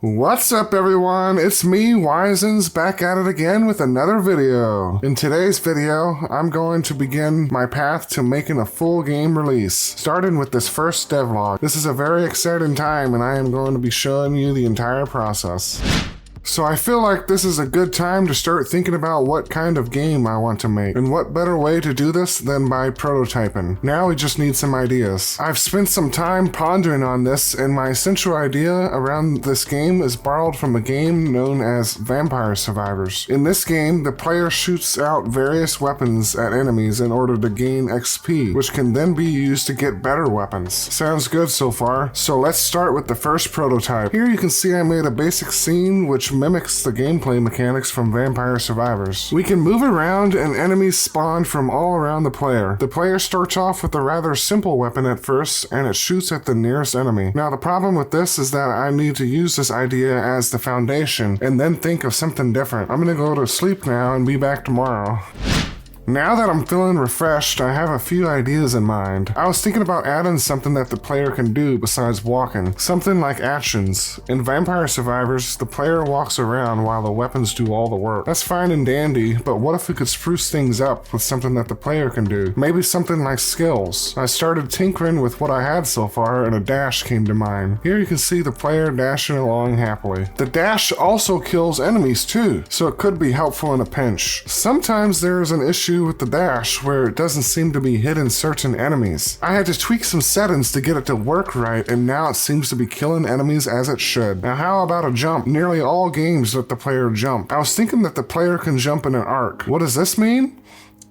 What's up everyone, it's me, Wisens, back at it again with another video. In today's video, I'm going to begin my path to making a full game release, starting with this first devlog. This is a very exciting time and I am going to be showing you the entire process. So I feel like this is a good time to start thinking about what kind of game I want to make. And what better way to do this than by prototyping. Now we just need some ideas. I've spent some time pondering on this, and my central idea around this game is borrowed from a game known as Vampire Survivors. In this game, the player shoots out various weapons at enemies in order to gain XP, which can then be used to get better weapons. Sounds good so far. So let's start with the first prototype. Here you can see I made a basic scene which mimics the gameplay mechanics from Vampire Survivors. We can move around and enemies spawn from all around the player. The player starts off with a rather simple weapon at first and it shoots at the nearest enemy. Now the problem with this is that I need to use this idea as the foundation and then think of something different. I'm gonna go to sleep now and be back tomorrow. Now that I'm feeling refreshed, I have a few ideas in mind. I was thinking about adding something that the player can do besides walking. Something like actions. In Vampire Survivors, the player walks around while the weapons do all the work. That's fine and dandy, but what if we could spruce things up with something that the player can do? Maybe something like skills. I started tinkering with what I had so far and a dash came to mind. Here you can see the player dashing along happily. The dash also kills enemies too, so it could be helpful in a pinch. Sometimes there is an issue with the dash where it doesn't seem to be hitting certain enemies. I had to tweak some settings to get it to work right, and now it seems to be killing enemies as it should. Now how about a jump? Nearly all games let the player jump. I was thinking that the player can jump in an arc. What does this mean?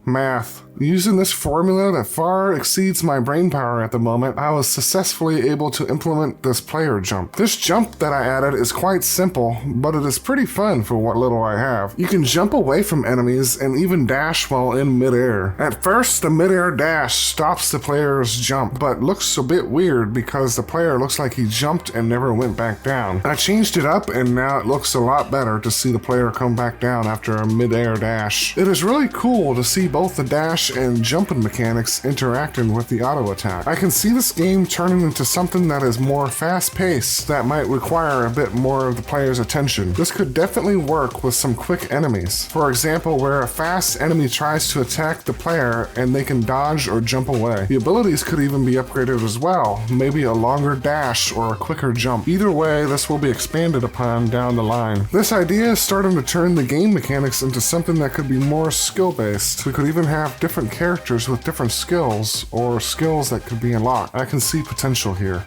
Math. Using this formula that far exceeds my brain power at the moment, I was successfully able to implement this player jump. This jump that I added is quite simple, but it is pretty fun for what little I have. You can jump away from enemies and even dash while in midair. At first, the midair dash stops the player's jump, but looks a bit weird because the player looks like he jumped and never went back down. I changed it up and now it looks a lot better to see the player come back down after a midair dash. It is really cool to see both the dash and jumping mechanics interacting with the auto attack. I can see this game turning into something that is more fast-paced that might require a bit more of the player's attention. This could definitely work with some quick enemies. For example, where a fast enemy tries to attack the player and they can dodge or jump away. The abilities could even be upgraded as well, maybe a longer dash or a quicker jump. Either way, this will be expanded upon down the line. This idea is starting to turn the game mechanics into something that could be more skill-based. We could even have different characters with different skills, or skills that could be unlocked. I can see potential here.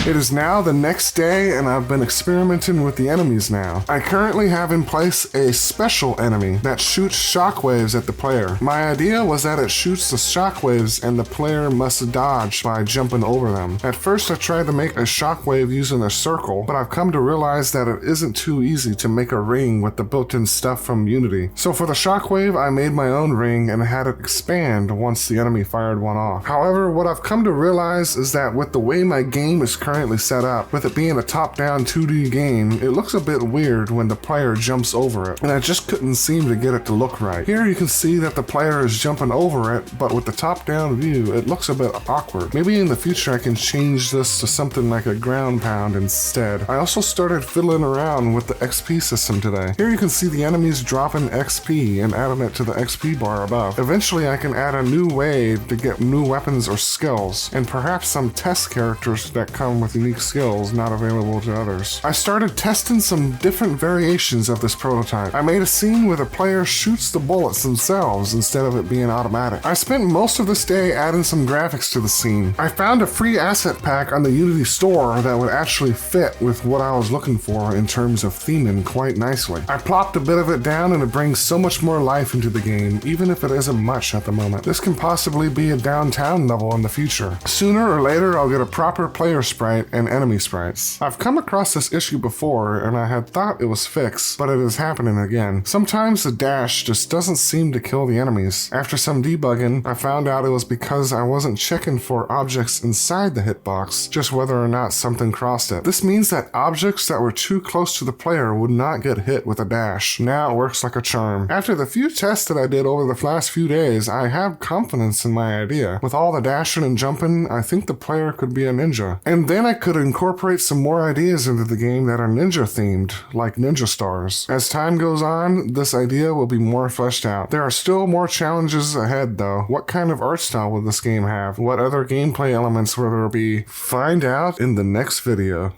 It is now the next day and I've been experimenting with the enemies now. I currently have in place a special enemy that shoots shockwaves at the player. My idea was that it shoots the shockwaves and the player must dodge by jumping over them. At first I tried to make a shockwave using a circle, but I've come to realize that it isn't too easy to make a ring with the built-in stuff from Unity. So for the shockwave, I made my own ring and had it expand once the enemy fired one off. However, what I've come to realize is that with the way my game is currently set up, with it being a top-down 2D game, it looks a bit weird when the player jumps over it, and I just couldn't seem to get it to look right. Here you can see that the player is jumping over it, but with the top-down view, it looks a bit awkward. Maybe in the future I can change this to something like a ground pound instead. I also started fiddling around with the XP system today. Here you can see the enemies dropping XP and adding it to the XP bar above. Eventually I can add a new way to get new weapons or skills, and perhaps some test characters that come with unique skills not available to others. I started testing some different variations of this prototype. I made a scene where the player shoots the bullets themselves instead of it being automatic. I spent most of this day adding some graphics to the scene. I found a free asset pack on the Unity store that would actually fit with what I was looking for in terms of theming quite nicely. I plopped a bit of it down and it brings so much more life into the game, even if it isn't much at the moment. This can possibly be a downtown level in the future. Sooner or later I'll get a proper player sprite and enemy sprites. I've come across this issue before and I had thought it was fixed, but it is happening again. Sometimes the dash just doesn't seem to kill the enemies. After some debugging, I found out it was because I wasn't checking for objects inside the hitbox, just whether or not something crossed it. This means that objects that were too close to the player would not get hit with a dash. Now it works like a charm. After the few tests that I did over the last few days, I have confidence in my idea. With all the dashing and jumping, I think the player could be a ninja. And then then I could incorporate some more ideas into the game that are ninja themed, like ninja stars. As time goes on, this idea will be more fleshed out. There are still more challenges ahead though. What kind of art style will this game have? What other gameplay elements will there be? Find out in the next video.